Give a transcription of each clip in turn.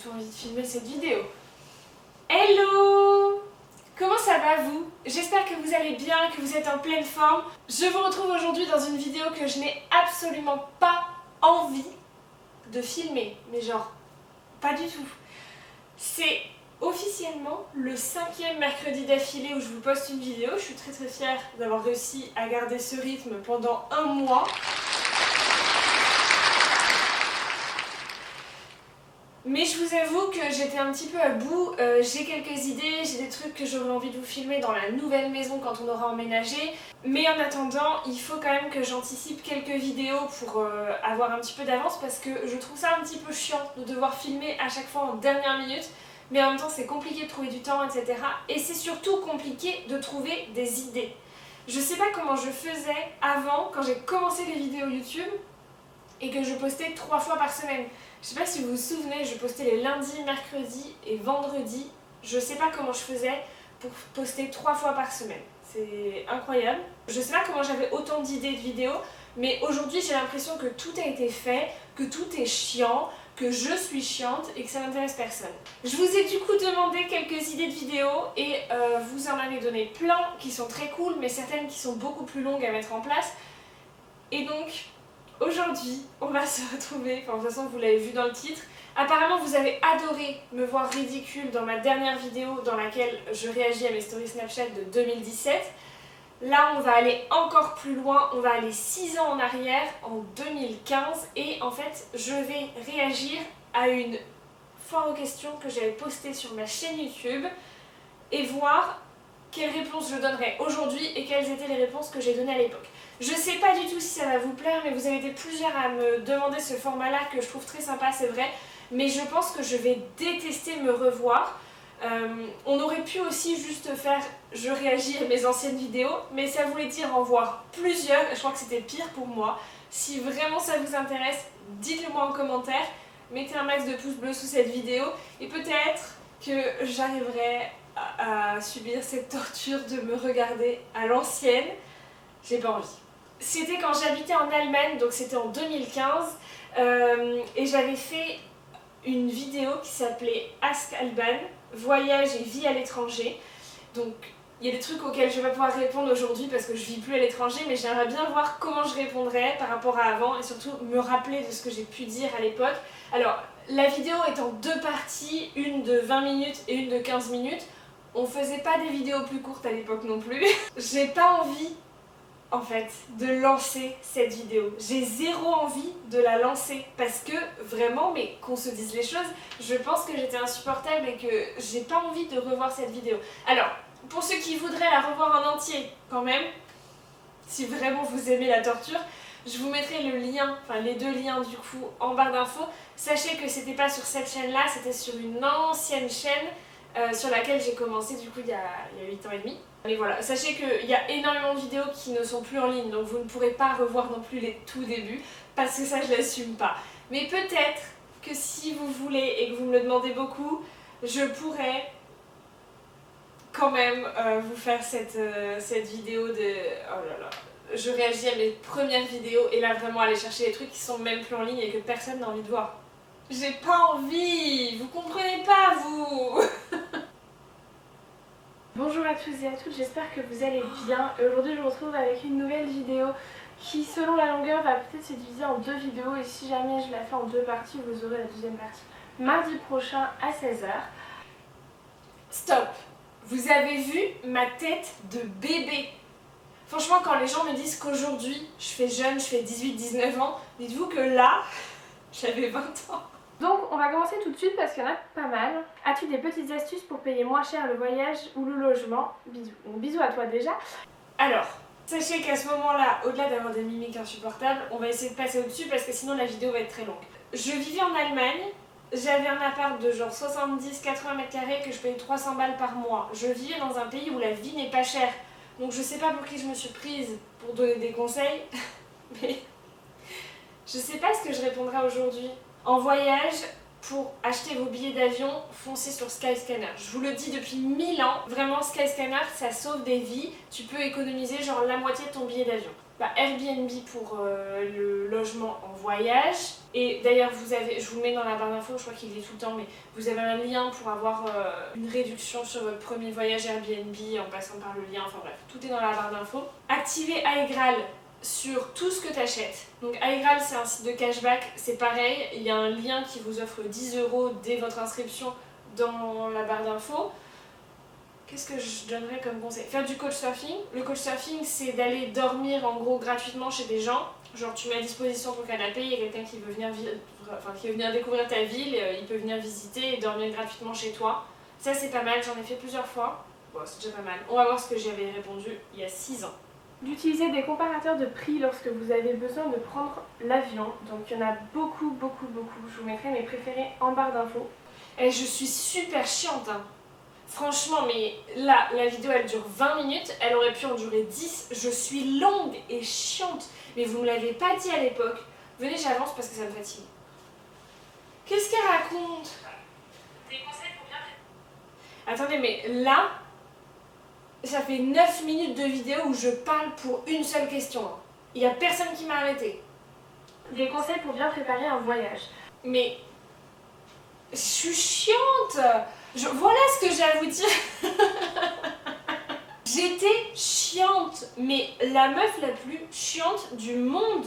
tout envie de filmer cette vidéo. Hello! Comment ça va vous? J'espère que vous allez bien, que vous êtes en pleine forme. Je vous retrouve aujourd'hui dans une vidéo que je n'ai absolument pas envie de filmer. Mais genre, pas du tout. C'est officiellement le 5e mercredi d'affilée où je vous poste une vidéo. Je suis très fière d'avoir réussi à garder ce rythme pendant un mois. Mais je vous avoue que j'étais un petit peu à bout, j'ai quelques idées, j'ai des trucs que j'aurais envie de vous filmer dans la nouvelle maison quand on aura emménagé. Mais en attendant, il faut quand même que j'anticipe quelques vidéos pour avoir un petit peu d'avance parce que je trouve ça un petit peu chiant de devoir filmer à chaque fois en dernière minute. Mais en même temps c'est compliqué de trouver du temps, etc. Et c'est surtout compliqué de trouver des idées. Je sais pas comment je faisais avant quand j'ai commencé les vidéos YouTube et que je postais 3 fois par semaine. Je sais pas si vous vous souvenez, je postais les lundis, mercredis et vendredis. Je sais pas comment je faisais pour poster 3 fois par semaine. C'est incroyable. Je sais pas comment j'avais autant d'idées de vidéos, mais aujourd'hui j'ai l'impression que tout a été fait, que tout est chiant, que je suis chiante et que ça n'intéresse personne. Je vous ai du coup demandé quelques idées de vidéos et vous en avez donné plein qui sont très cool, mais certaines qui sont beaucoup plus longues à mettre en place. Et donc, aujourd'hui, on va se retrouver, enfin de toute façon vous l'avez vu dans le titre. Apparemment vous avez adoré me voir ridicule dans ma dernière vidéo dans laquelle je réagis à mes stories Snapchat de 2017. Là on va aller encore plus loin, on va aller 6 ans en arrière, en 2015. Et en fait je vais réagir à une foire aux questions que j'avais postée sur ma chaîne YouTube et voir quelles réponses je donnerais aujourd'hui et quelles étaient les réponses que j'ai données à l'époque. Je sais pas du tout si ça va vous plaire, mais vous avez été plusieurs à me demander ce format-là que je trouve très sympa, c'est vrai. Mais je pense que je vais détester me revoir. On aurait pu aussi juste faire je réagis à mes anciennes vidéos, mais ça voulait dire en voir plusieurs. Je crois que c'était pire pour moi. Si vraiment ça vous intéresse, dites-le moi en commentaire. Mettez un max de pouces bleus sous cette vidéo et peut-être que j'arriverai à subir cette torture de me regarder à l'ancienne. J'ai pas envie. C'était quand j'habitais en Allemagne, donc c'était en 2015, et j'avais fait une vidéo qui s'appelait Ask Alban, voyage et vie à l'étranger. Donc il y a des trucs auxquels je vais pas pouvoir répondre aujourd'hui parce que je vis plus à l'étranger, mais j'aimerais bien voir comment je répondrais par rapport à avant et surtout me rappeler de ce que j'ai pu dire à l'époque. Alors la vidéo est en 2 parties, une de 20 minutes et une de 15 minutes. On faisait pas des vidéos plus courtes à l'époque non plus. J'ai pas envie en fait de lancer cette vidéo. J'ai zéro envie de la lancer parce que vraiment, mais qu'on se dise les choses, je pense que j'étais insupportable et que j'ai pas envie de revoir cette vidéo. Alors, pour ceux qui voudraient la revoir en entier quand même, si vraiment vous aimez la torture, je vous mettrai le lien, enfin les 2 liens du coup en barre d'infos. Sachez que c'était pas sur cette chaîne là, c'était sur une ancienne chaîne sur laquelle j'ai commencé du coup il y a 8 ans et demi. Mais voilà, sachez qu'il y a énormément de vidéos qui ne sont plus en ligne, donc vous ne pourrez pas revoir non plus les tout débuts, parce que ça je l'assume pas. Mais peut-être que si vous voulez et que vous me le demandez beaucoup, je pourrais quand même vous faire cette vidéo de... Oh là là, je réagis à mes premières vidéos et là vraiment aller chercher des trucs qui sont même plus en ligne et que personne n'a envie de voir. J'ai pas envie, vous comprenez pas vous. Bonjour à tous et à toutes, j'espère que vous allez bien. Aujourd'hui je vous retrouve avec une nouvelle vidéo qui selon la longueur va peut-être se diviser en 2 vidéos et si jamais je la fais en 2 parties, vous aurez la deuxième partie mardi prochain à 16 h. Stop! Vous avez vu ma tête de bébé? Franchement quand les gens me disent qu'aujourd'hui je fais jeune, je fais 18-19 ans, dites-vous que là, j'avais 20 ans. Donc on va commencer tout de suite parce qu'il y en a pas mal. As-tu des petites astuces pour payer moins cher le voyage ou le logement? Bisous. Donc bisous à toi déjà. Alors, sachez qu'à ce moment-là, au-delà d'avoir des mimiques insupportables, on va essayer de passer au-dessus parce que sinon la vidéo va être très longue. Je vivais en Allemagne, j'avais un appart de genre 70-80 mètres carrés que je payais 300 balles par mois. Je vivais dans un pays où la vie n'est pas chère. Donc je sais pas pour qui je me suis prise pour donner des conseils, mais je sais pas ce que je répondrai aujourd'hui. En voyage, pour acheter vos billets d'avion, foncez sur Skyscanner. Je vous le dis depuis 1000 ans, vraiment Skyscanner ça sauve des vies, tu peux économiser genre la moitié de ton billet d'avion. Airbnb pour le logement en voyage, et d'ailleurs vous avez, je vous le mets dans la barre d'infos, je crois qu'il est tout le temps, mais vous avez un lien pour avoir une réduction sur votre premier voyage Airbnb en passant par le lien, enfin bref, tout est dans la barre d'infos. Activez iGraal sur tout ce que tu achètes. Donc iGraal c'est un site de cashback, c'est pareil, il y a un lien qui vous offre 10 € dès votre inscription dans la barre d'infos. Qu'est-ce que je donnerais comme conseil? Faire du couchsurfing. Le couchsurfing c'est d'aller dormir en gros gratuitement chez des gens. Genre tu mets à disposition ton canapé, il y a quelqu'un qui veut venir découvrir ta ville, il peut venir visiter et dormir gratuitement chez toi. Ça c'est pas mal, j'en ai fait plusieurs fois. Bon c'est déjà pas mal. On va voir ce que j'avais répondu il y a 6 ans. D'utiliser des comparateurs de prix lorsque vous avez besoin de prendre l'avion. Donc il y en a beaucoup. Je vous mettrai mes préférés en barre d'infos. Et je suis super chiante hein. Franchement, mais là, la vidéo elle dure 20 minutes, elle aurait pu en durer 10. Je suis longue et chiante. Mais vous me l'avez pas dit à l'époque. Venez, j'avance parce que ça me fatigue. Qu'est-ce qu'elle raconte? Des conseils pour bien... Attendez, mais là... Ça fait 9 minutes de vidéo où je parle pour une seule question. Il n'y a personne qui m'a arrêté. Des conseils pour bien préparer un voyage. Mais... Je suis chiante. Voilà ce que j'ai à vous dire. J'étais chiante. Mais la meuf la plus chiante du monde.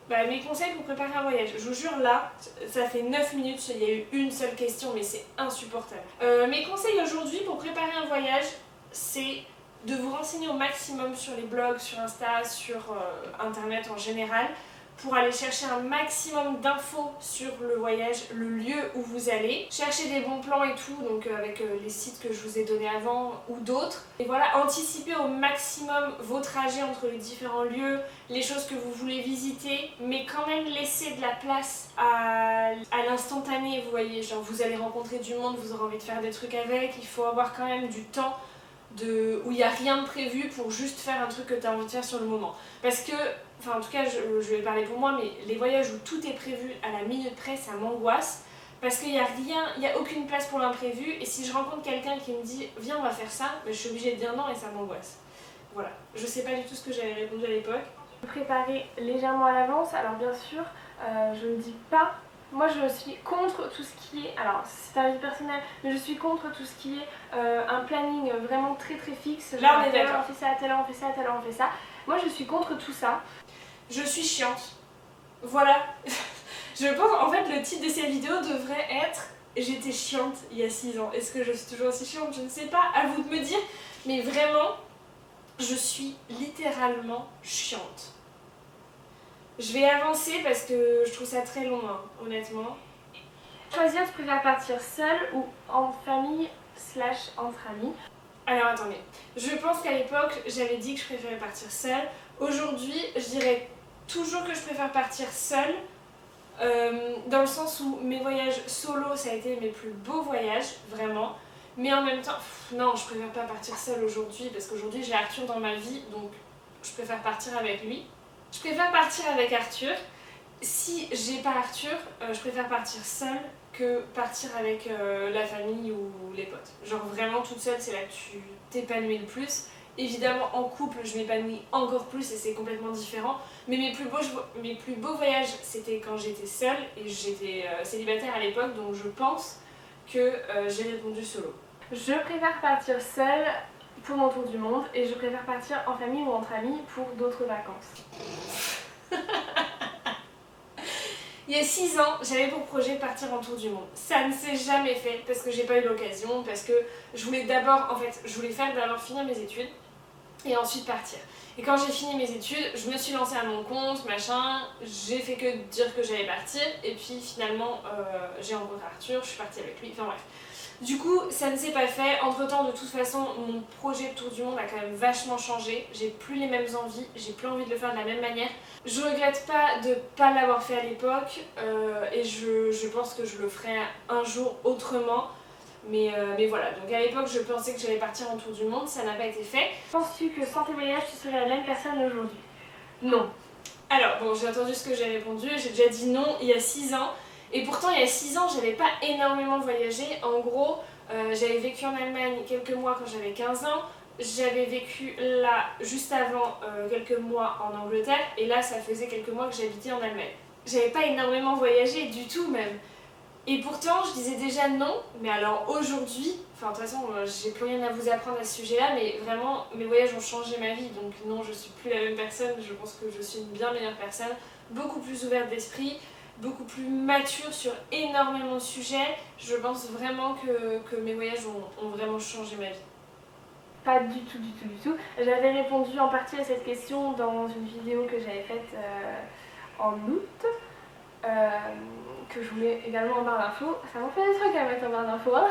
Mes conseils pour préparer un voyage. Je vous jure, là, ça fait 9 minutes, il y a eu une seule question, mais c'est insupportable. Mes conseils aujourd'hui pour préparer un voyage, c'est de vous renseigner au maximum sur les blogs, sur Insta, sur Internet en général, pour aller chercher un maximum d'infos sur le voyage, le lieu où vous allez. Chercher des bons plans et tout, donc avec les sites que je vous ai donnés avant ou d'autres. Et voilà, anticiper au maximum vos trajets entre les différents lieux, les choses que vous voulez visiter, mais quand même laisser de la place à l'instantané, vous voyez. Genre vous allez rencontrer du monde, vous aurez envie de faire des trucs avec, il faut avoir quand même du temps où il n'y a rien de prévu pour juste faire un truc que tu as envie de faire sur le moment. Parce que, enfin en tout cas je vais parler pour moi, mais les voyages où tout est prévu à la minute près, ça m'angoisse. Parce qu'il n'y a rien, il n'y a aucune place pour l'imprévu, et si je rencontre quelqu'un qui me dit « viens on va faire ça », je suis obligée de dire non et ça m'angoisse. Voilà, je sais pas du tout ce que j'avais répondu à l'époque. Préparer légèrement à l'avance, alors bien sûr, je ne dis pas... Moi je suis contre tout ce qui est, alors c'est un avis personnel, mais je suis contre tout ce qui est un planning vraiment très fixe. Là on est d'accord. On fait ça à telle heure, on fait ça à telle heure, on fait ça. Moi je suis contre tout ça. Je suis chiante. Voilà. Je pense en fait le titre de cette vidéo devrait être « J'étais chiante il y a 6 ans ». Est-ce que je suis toujours aussi chiante? Je ne sais pas, à vous de me dire. Mais vraiment, je suis littéralement chiante. Je vais avancer parce que je trouve ça très long, hein, honnêtement. Choisir, tu préfères partir seule ou en famille / entre amis? Alors attendez, je pense qu'à l'époque j'avais dit que je préférais partir seule. Aujourd'hui, je dirais toujours que je préfère partir seule, dans le sens où mes voyages solo ça a été mes plus beaux voyages, vraiment. Mais en même temps, non, je préfère pas partir seule aujourd'hui parce qu'aujourd'hui j'ai Arthur dans ma vie, donc je préfère partir avec lui. Je préfère partir avec Arthur. Si j'ai pas Arthur, je préfère partir seule que partir avec la famille ou les potes. Genre vraiment toute seule, c'est là que tu t'épanouis le plus. Évidemment en couple, je m'épanouis encore plus et c'est complètement différent. Mais mes plus beaux voyages, c'était quand j'étais seule et j'étais célibataire à l'époque, donc je pense que j'ai répondu solo. Je préfère partir seule pour mon tour du monde et je préfère partir en famille ou entre amis pour d'autres vacances. Il y a 6 ans, j'avais pour projet de partir en tour du monde. Ça ne s'est jamais fait parce que j'ai pas eu l'occasion, parce que je voulais d'abord, en fait, je voulais faire d'abord finir mes études et ensuite partir. Et quand j'ai fini mes études, je me suis lancée à mon compte, machin, j'ai fait que dire que j'allais partir et puis finalement j'ai rencontré Arthur, je suis partie avec lui, enfin bref. Du coup, ça ne s'est pas fait. Entre temps, de toute façon, mon projet de tour du monde a quand même vachement changé. J'ai plus les mêmes envies, j'ai plus envie de le faire de la même manière. Je regrette pas de pas l'avoir fait à l'époque et je pense que je le ferai un jour autrement. Mais voilà, donc à l'époque, je pensais que j'allais partir en tour du monde, ça n'a pas été fait. Penses-tu que sans tes voyages, tu serais la même personne aujourd'hui? Non. Alors, bon, j'ai entendu ce que j'ai répondu, j'ai déjà dit non il y a 6 ans. Et pourtant il y a 6 ans j'avais pas énormément voyagé. En gros j'avais vécu en Allemagne quelques mois quand j'avais 15 ans. J'avais vécu là juste avant quelques mois en Angleterre et là ça faisait quelques mois que j'habitais en Allemagne. J'avais pas énormément voyagé du tout même. Et pourtant je disais déjà non, mais alors aujourd'hui, enfin de toute façon j'ai plus rien à vous apprendre à ce sujet-là, mais vraiment mes voyages ont changé ma vie, donc non je suis plus la même personne, je pense que je suis une bien meilleure personne, beaucoup plus ouverte d'esprit, beaucoup plus mature sur énormément de sujets. Je pense vraiment que mes voyages ont vraiment changé ma vie. Pas du tout, du tout, du tout. J'avais répondu en partie à cette question dans une vidéo que j'avais faite en août, que je voulais également en barre d'infos. Ça m'en fait des trucs à mettre en barre d'infos, hein.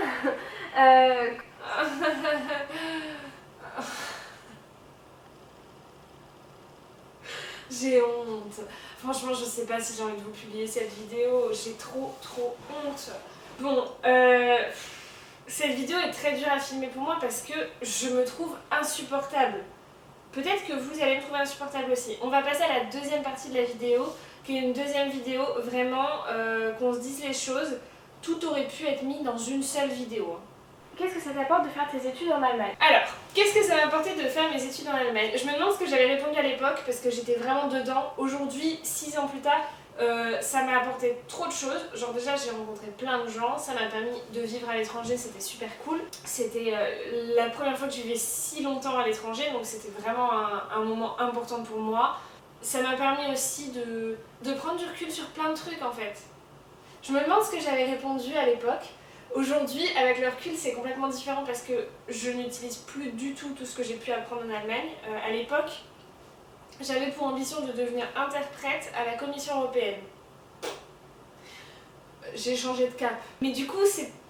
J'ai honte. Franchement, je sais pas si j'ai envie de vous publier cette vidéo. J'ai trop honte. Bon, cette vidéo est très dure à filmer pour moi parce que je me trouve insupportable. Peut-être que vous allez me trouver insupportable aussi. On va passer à la deuxième partie de la vidéo, qui est une deuxième vidéo vraiment qu'on se dise les choses. Tout aurait pu être mis dans une seule vidéo. Qu'est-ce que ça t'apporte de faire tes études en Allemagne? Alors, qu'est-ce que ça m'a apporté de faire mes études en Allemagne? Je me demande ce que j'avais répondu à l'époque parce que j'étais vraiment dedans. Aujourd'hui, 6 ans plus tard, ça m'a apporté trop de choses. Genre déjà j'ai rencontré plein de gens, ça m'a permis de vivre à l'étranger, c'était super cool. C'était la première fois que je vivais si longtemps à l'étranger, donc c'était vraiment un moment important pour moi. Ça m'a permis aussi de prendre du recul sur plein de trucs en fait. Je me demande ce que j'avais répondu à l'époque. Aujourd'hui, avec le recul, c'est complètement différent parce que je n'utilise plus du tout ce que j'ai pu apprendre en Allemagne. À l'époque, j'avais pour ambition de devenir interprète à la Commission européenne. J'ai changé de cap. Mais du coup,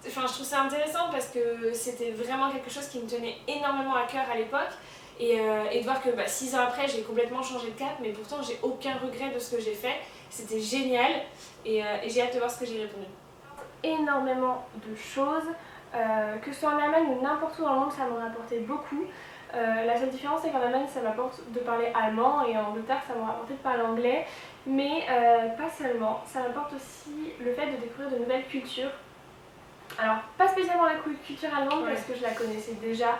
je trouve ça intéressant parce que c'était vraiment quelque chose qui me tenait énormément à cœur à l'époque. Et de voir que 6 ans après, j'ai complètement changé de cap, mais pourtant, j'ai aucun regret de ce que j'ai fait. C'était génial et j'ai hâte de voir ce que j'ai répondu. Énormément de choses, que ce soit en Allemagne ou n'importe où dans le monde, ça m'aurait apporté beaucoup. La seule différence c'est qu'en Allemagne ça m'apporte de parler allemand et en Angleterre ça m'aurait apporté de parler anglais, mais pas seulement, ça m'apporte aussi le fait de découvrir de nouvelles cultures. Alors pas spécialement la culture allemande parce que je la connaissais déjà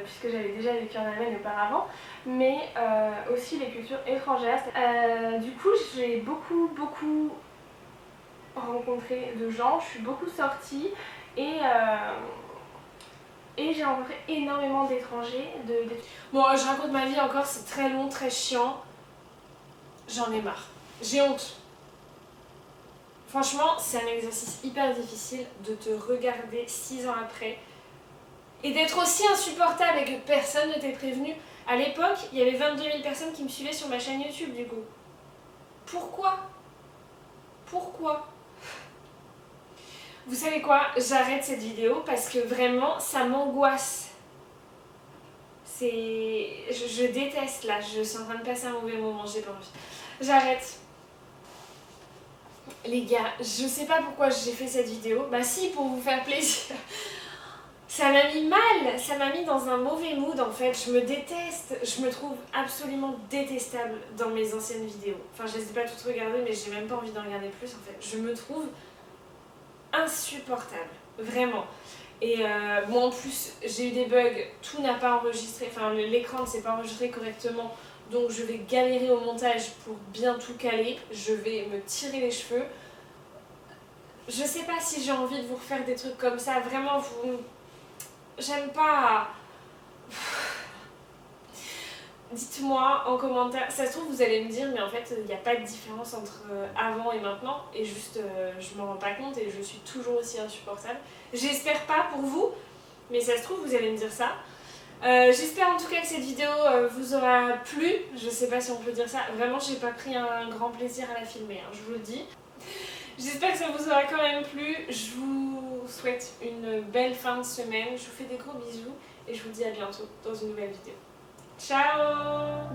puisque j'avais déjà vécu en Allemagne auparavant, mais aussi les cultures étrangères. Du coup j'ai beaucoup rencontré de gens, je suis beaucoup sortie et j'ai rencontré énormément d'étrangers. Bon, je raconte ma vie encore, c'est très long, très chiant. J'en ai marre. J'ai honte. Franchement, c'est un exercice hyper difficile de te regarder 6 ans après et d'être aussi insupportable et que personne ne t'ait prévenu. À l'époque, il y avait 22 000 personnes qui me suivaient sur ma chaîne YouTube du coup. Pourquoi? Vous savez quoi? J'arrête cette vidéo parce que vraiment ça m'angoisse. Je déteste là, je suis en train de passer un mauvais moment, j'ai pas envie. J'arrête. Les gars, je sais pas pourquoi j'ai fait cette vidéo. Bah si, pour vous faire plaisir. Ça m'a mis mal, ça m'a mis dans un mauvais mood en fait. Je me déteste, je me trouve absolument détestable dans mes anciennes vidéos. Enfin, je les ai pas toutes regardées, mais j'ai même pas envie d'en regarder plus en fait. Je me trouve insupportable, vraiment. Et moi en plus j'ai eu des bugs, tout n'a pas enregistré, enfin l'écran ne s'est pas enregistré correctement, donc je vais galérer au montage pour bien tout caler, je vais me tirer les cheveux. Je sais pas si j'ai envie de vous refaire des trucs comme ça, vraiment j'aime pas. Dites-moi en commentaire, ça se trouve vous allez me dire mais en fait il n'y a pas de différence entre avant et maintenant et juste je m'en rends pas compte et je suis toujours aussi insupportable. J'espère pas pour vous, mais ça se trouve vous allez me dire ça. J'espère en tout cas que cette vidéo vous aura plu, je sais pas si on peut dire ça, vraiment j'ai pas pris un grand plaisir à la filmer, hein, je vous le dis. J'espère que ça vous aura quand même plu, je vous souhaite une belle fin de semaine, je vous fais des gros bisous et je vous dis à bientôt dans une nouvelle vidéo. Ciao!